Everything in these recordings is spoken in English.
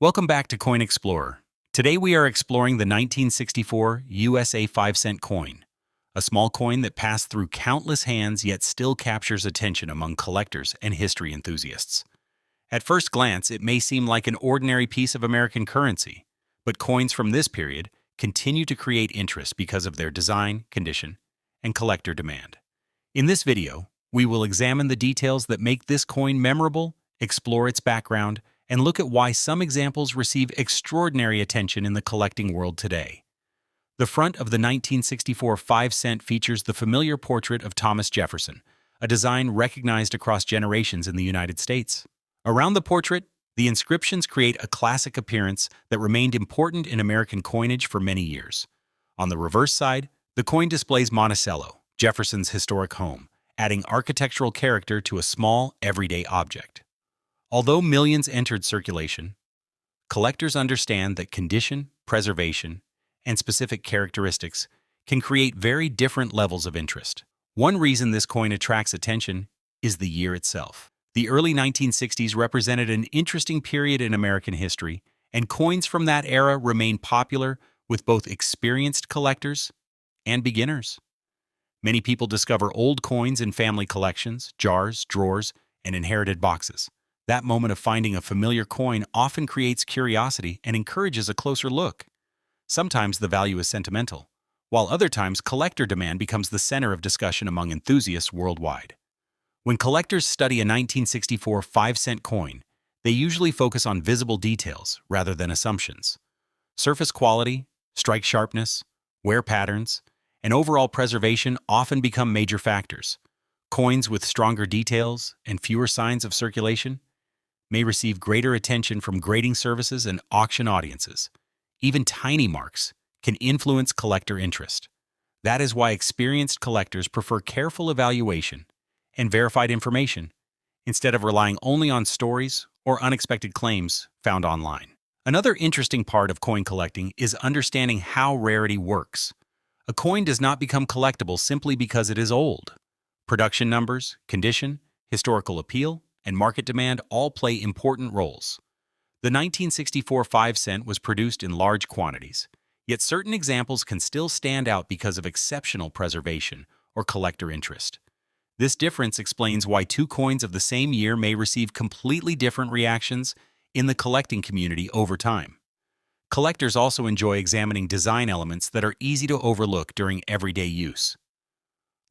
Welcome back to Coin Explorer. Today we are exploring the 1964 USA 5-cent coin, a small coin that passed through countless hands yet still captures attention among collectors and history enthusiasts. At first glance, it may seem like an ordinary piece of American currency, but coins from this period continue to create interest because of their design, condition, and collector demand. In this video, we will examine the details that make this coin memorable, explore its background, and look at why some examples receive extraordinary attention in the collecting world today. The front of the 1964 5-cent features the familiar portrait of Thomas Jefferson, a design recognized across generations in the United States. Around the portrait, the inscriptions create a classic appearance that remained important in American coinage for many years. On the reverse side, the coin displays Monticello, Jefferson's historic home, adding architectural character to a small, everyday object. Although millions entered circulation, collectors understand that condition, preservation, and specific characteristics can create very different levels of interest. One reason this coin attracts attention is the year itself. The early 1960s represented an interesting period in American history, and coins from that era remain popular with both experienced collectors and beginners. Many people discover old coins in family collections, jars, drawers, and inherited boxes. That moment of finding a familiar coin often creates curiosity and encourages a closer look. Sometimes the value is sentimental, while other times collector demand becomes the center of discussion among enthusiasts worldwide. When collectors study a 1964 5-cent coin, they usually focus on visible details rather than assumptions. Surface quality, strike sharpness, wear patterns, and overall preservation often become major factors. Coins with stronger details and fewer signs of circulation may receive greater attention from grading services and auction audiences. Even tiny marks can influence collector interest. That is why experienced collectors prefer careful evaluation and verified information instead of relying only on stories or unexpected claims found online. Another interesting part of coin collecting is understanding how rarity works. A coin does not become collectible simply because it is old. Production numbers, condition, historical appeal, and market demand all play important roles. The 1964 5-cent was produced in large quantities, yet certain examples can still stand out because of exceptional preservation or collector interest. This difference explains why two coins of the same year may receive completely different reactions in the collecting community over time. Collectors also enjoy examining design elements that are easy to overlook during everyday use.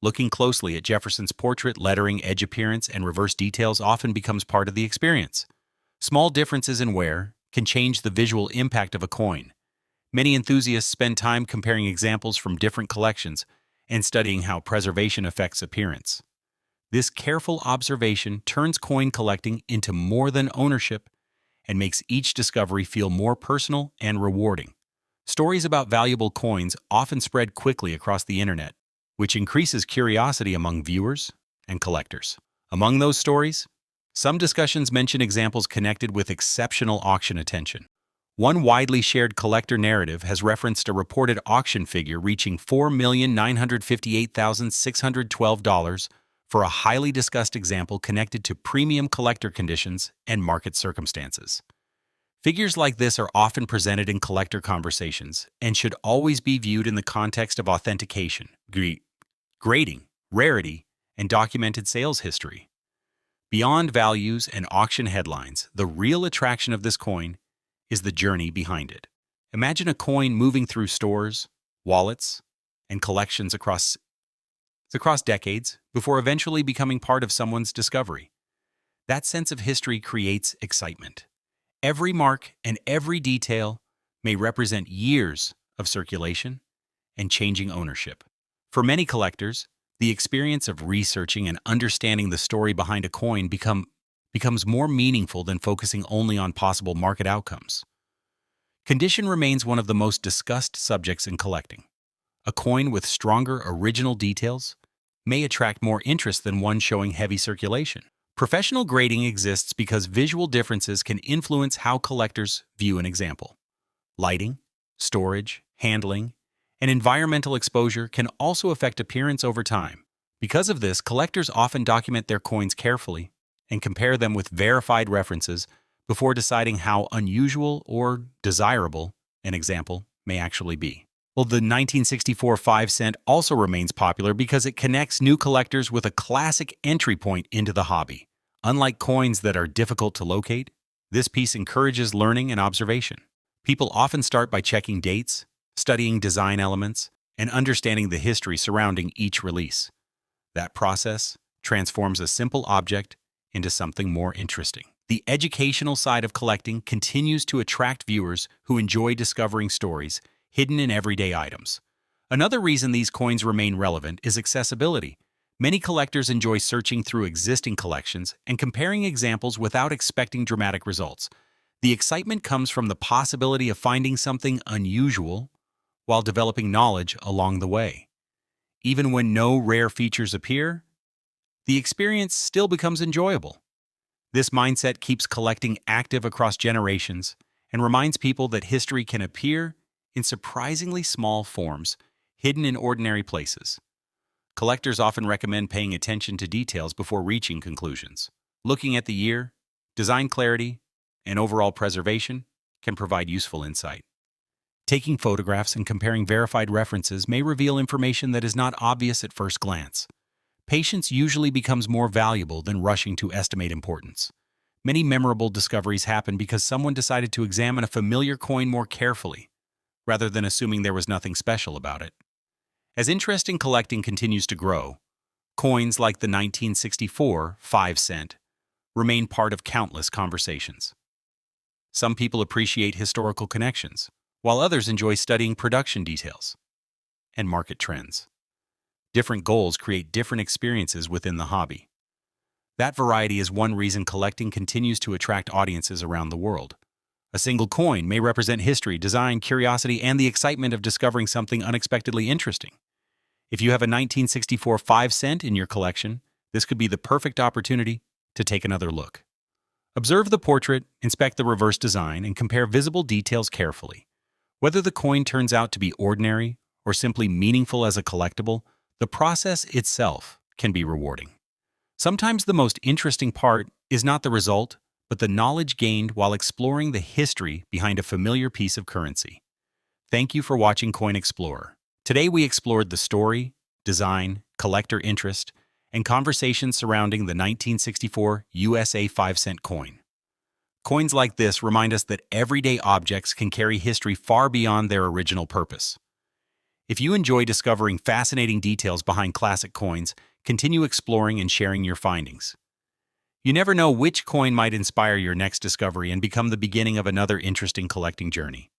Looking closely at Jefferson's portrait, lettering, edge appearance, and reverse details often becomes part of the experience. Small differences in wear can change the visual impact of a coin. Many enthusiasts spend time comparing examples from different collections and studying how preservation affects appearance. This careful observation turns coin collecting into more than ownership and makes each discovery feel more personal and rewarding. Stories about valuable coins often spread quickly across the internet, which increases curiosity among viewers and collectors. Among those stories, some discussions mention examples connected with exceptional auction attention. One widely shared collector narrative has referenced a reported auction figure reaching $4,958,612 for a highly discussed example connected to premium collector conditions and market circumstances. Figures like this are often presented in collector conversations and should always be viewed in the context of authentication, grading, rarity, and documented sales history. Beyond values and auction headlines, the real attraction of this coin is the journey behind it. Imagine a coin moving through stores, wallets, and collections across decades before eventually becoming part of someone's discovery. That sense of history creates excitement. Every mark and every detail may represent years of circulation and changing ownership. For many collectors, the experience of researching and understanding the story behind a coin becomes more meaningful than focusing only on possible market outcomes. Condition remains one of the most discussed subjects in collecting. A coin with stronger original details may attract more interest than one showing heavy circulation. Professional grading exists because visual differences can influence how collectors view an example. Lighting, storage, handling, and environmental exposure can also affect appearance over time. Because of this, collectors often document their coins carefully and compare them with verified references before deciding how unusual or desirable an example may actually be. Well, the 1964 5-cent also remains popular because it connects new collectors with a classic entry point into the hobby. Unlike coins that are difficult to locate, this piece encourages learning and observation. People often start by checking dates, studying design elements, and understanding the history surrounding each release. That process transforms a simple object into something more interesting. The educational side of collecting continues to attract viewers who enjoy discovering stories hidden in everyday items. Another reason these coins remain relevant is accessibility. Many collectors enjoy searching through existing collections and comparing examples without expecting dramatic results. The excitement comes from the possibility of finding something unusual while developing knowledge along the way. Even when no rare features appear, the experience still becomes enjoyable. This mindset keeps collecting active across generations and reminds people that history can appear in surprisingly small forms, hidden in ordinary places. Collectors often recommend paying attention to details before reaching conclusions. Looking at the year, design clarity, and overall preservation can provide useful insight. Taking photographs and comparing verified references may reveal information that is not obvious at first glance. Patience usually becomes more valuable than rushing to estimate importance. Many memorable discoveries happen because someone decided to examine a familiar coin more carefully, rather than assuming there was nothing special about it. As interest in collecting continues to grow, coins like the 1964 5-cent remain part of countless conversations. Some people appreciate historical connections, while others enjoy studying production details and market trends. Different goals create different experiences within the hobby. That variety is one reason collecting continues to attract audiences around the world. A single coin may represent history, design, curiosity, and the excitement of discovering something unexpectedly interesting. If you have a 1964 5-cent in your collection, this could be the perfect opportunity to take another look. Observe the portrait, inspect the reverse design, and compare visible details carefully. Whether the coin turns out to be ordinary or simply meaningful as a collectible, the process itself can be rewarding. Sometimes the most interesting part is not the result, but the knowledge gained while exploring the history behind a familiar piece of currency. Thank you for watching Coin Explorer. Today we explored the story, design, collector interest, and conversations surrounding the 1964 USA 5-cent coin. Coins like this remind us that everyday objects can carry history far beyond their original purpose. If you enjoy discovering fascinating details behind classic coins, continue exploring and sharing your findings. You never know which coin might inspire your next discovery and become the beginning of another interesting collecting journey.